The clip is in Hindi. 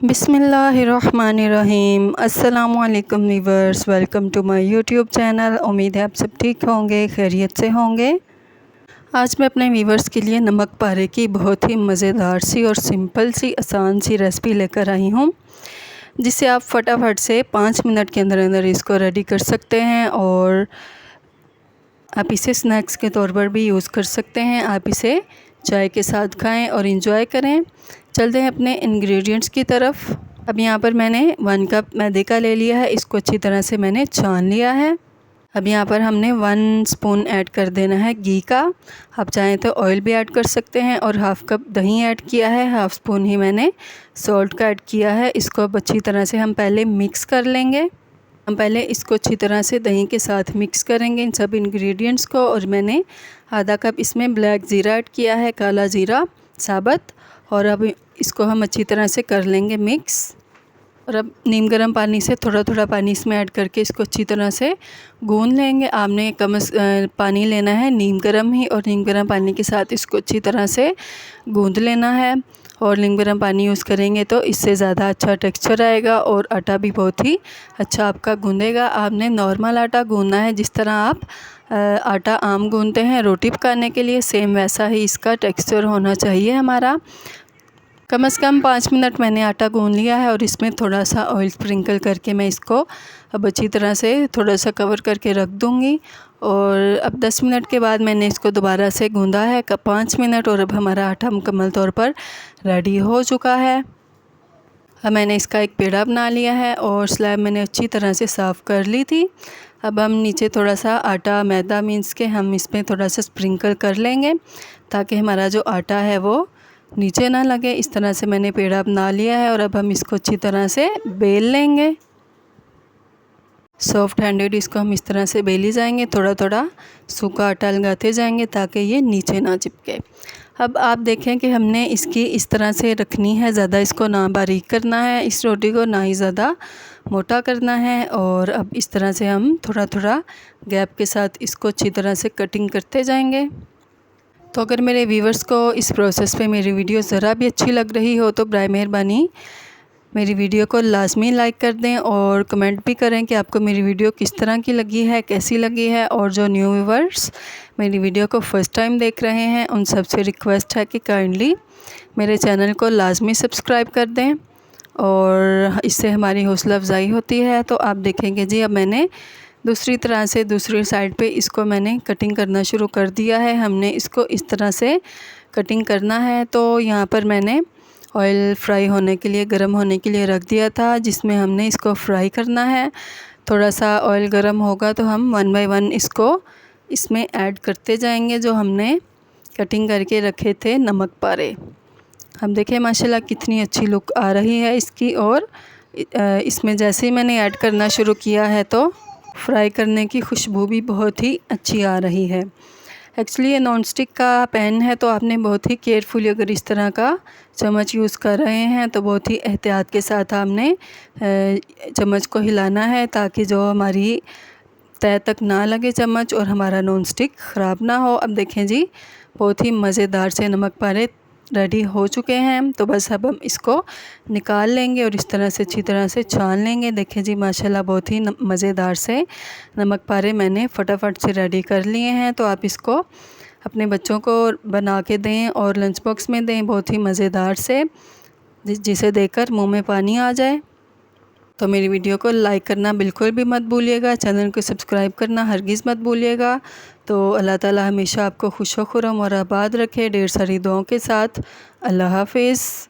बिस्मिल्लाहिर्रहमानिर्रहीम। अस्सलामुअलैकुम viewers, welcome to my YouTube channel. उम्मीद है आप सब ठीक होंगे, खैरियत से होंगे। आज मैं अपने वीवर्स के लिए नमक पारे की बहुत ही मज़ेदार सी और सिंपल सी आसान सी रेसिपी लेकर आई हूँ, जिससे आप फटाफट से 5 मिनट के अंदर अंदर इसको रेडी कर सकते हैं और आप इसे स्नैक्स के तौर पर भी यूज़ कर सकते हैं। आप इसे चाय के साथ खाएं और इंजॉय करें। चलते हैं अपने इंग्रेडिएंट्स की तरफ। अब यहाँ पर मैंने 1 कप मैदे का ले लिया है, इसको अच्छी तरह से मैंने छान लिया है। अब यहाँ पर हमने 1 स्पून ऐड कर देना है घी का। आप चाहें तो ऑयल भी ऐड कर सकते हैं और हाफ़ कप दही ऐड किया है, हाफ़ स्पून ही मैंने सॉल्ट का ऐड किया है। इसको अब अच्छी तरह से हम पहले मिक्स कर लेंगे। हम पहले इसको अच्छी तरह से दही के साथ मिक्स करेंगे इन सब इंग्रेडिएंट्स को। और मैंने आधा कप इसमें ब्लैक ज़ीरा ऐड किया है, काला ज़ीरा साबुत। और अब इसको हम अच्छी तरह से कर लेंगे मिक्स। और अब नीम गर्म पानी से थोड़ा थोड़ा पानी इसमें ऐड करके इसको अच्छी तरह से गूंद लेंगे। आपने पानी लेना है नीम गर्म ही, और नीम गर्म पानी के साथ इसको अच्छी तरह से गूंद लेना है। और नीम गर्म पानी यूज़ करेंगे तो इससे ज़्यादा अच्छा टेक्सचर आएगा और आटा भी बहुत ही अच्छा आपका गूंदेगा। आपने नॉर्मल आटा गूंदना है, जिस तरह आप आटा आम गूंदते हैं रोटी पकाने के लिए, सेम वैसा ही इसका टेक्सचर होना चाहिए हमारा। कम से कम 5 मिनट मैंने आटा गूंद लिया है और इसमें थोड़ा सा ऑयल स्प्रिंकल करके मैं इसको अब अच्छी तरह से थोड़ा सा कवर करके रख दूँगी। और अब 10 मिनट के बाद मैंने इसको दोबारा से गूंदा है 5 मिनट, और अब हमारा आटा मुकम्मल तौर पर रेडी हो चुका है। अब मैंने इसका एक पेड़ा बना लिया है और स्लैब मैंने अच्छी तरह से साफ़ कर ली थी। अब हम नीचे थोड़ा सा आटा मैदा मीन्स के हम इसमें थोड़ा सा स्प्रिंकल कर लेंगे, ताकि हमारा जो आटा है वो नीचे ना लगे। इस तरह से मैंने पेड़ा बना लिया है और अब हम इसको अच्छी तरह से बेल लेंगे। सॉफ्ट हैंडेड इसको हम इस तरह से बेली जाएंगे, थोड़ा थोड़ा सूखा आटा लगाते जाएंगे ताकि ये नीचे ना चिपके। अब आप देखें कि हमने इसकी इस तरह से रखनी है, ज़्यादा इसको ना बारीक करना है इस रोटी को, ना ही ज़्यादा मोटा करना है। और अब इस तरह से हम थोड़ा थोड़ा गैप के साथ इसको अच्छी तरह से कटिंग करते जाएंगे। तो अगर मेरे व्यूवर्स को इस प्रोसेस पे मेरी वीडियो ज़रा भी अच्छी लग रही हो तो बराए मेहरबानी मेरी वीडियो को लाजमी लाइक कर दें और कमेंट भी करें कि आपको मेरी वीडियो किस तरह की लगी है, कैसी लगी है। और जो न्यू व्यूवर्स मेरी वीडियो को फ़र्स्ट टाइम देख रहे हैं, उन सबसे रिक्वेस्ट है कि काइंडली मेरे चैनल को लाजमी सब्सक्राइब कर दें, और इससे हमारी हौसला अफजाई होती है। तो आप देखेंगे जी, अब मैंने दूसरी तरह से दूसरी साइड पे इसको मैंने कटिंग करना शुरू कर दिया है। हमने इसको इस तरह से कटिंग करना है। तो यहाँ पर मैंने ऑयल फ्राई होने के लिए, गर्म होने के लिए रख दिया था, जिसमें हमने इसको फ्राई करना है। थोड़ा सा ऑयल गर्म होगा तो हम 1 बाय 1 इसको इसमें ऐड करते जाएंगे, जो हमने कटिंग करके रखे थे नमक पारे। हम देखें माशाल्लाह कितनी अच्छी लुक आ रही है इसकी। और इसमें जैसे ही मैंने ऐड करना शुरू किया है तो फ्राई करने की खुशबू भी बहुत ही अच्छी आ रही है। एक्चुअली ये नॉन स्टिक का पैन है, तो आपने बहुत ही केयरफुली अगर इस तरह का चम्मच यूज़ कर रहे हैं तो बहुत ही एहतियात के साथ आपने चम्मच को हिलाना है, ताकि जो हमारी तह तक ना लगे चम्मच और हमारा नॉन स्टिक ख़राब ना हो। अब देखें जी, बहुत ही मज़ेदार से नमक पारे रेडी हो चुके हैं। तो बस अब हम इसको निकाल लेंगे और इस तरह से अच्छी तरह से छान लेंगे। देखें जी माशाल्लाह बहुत ही मज़ेदार से नमक पारे मैंने फटाफट से रेडी कर लिए हैं। तो आप इसको अपने बच्चों को बना के दें और लंच बॉक्स में दें, बहुत ही मज़ेदार से, जिसे देखकर मुंह में पानी आ जाए। तो मेरी वीडियो को लाइक करना बिल्कुल भी मत भूलिएगा, चैनल को सब्सक्राइब करना हरगिज़ मत भूलिएगा। तो अल्लाह ताला हमेशा आपको खुश व खुर्रम और आबाद रखे, ढेर सारी दुआओं के साथ। अल्लाह हाफ़िज़।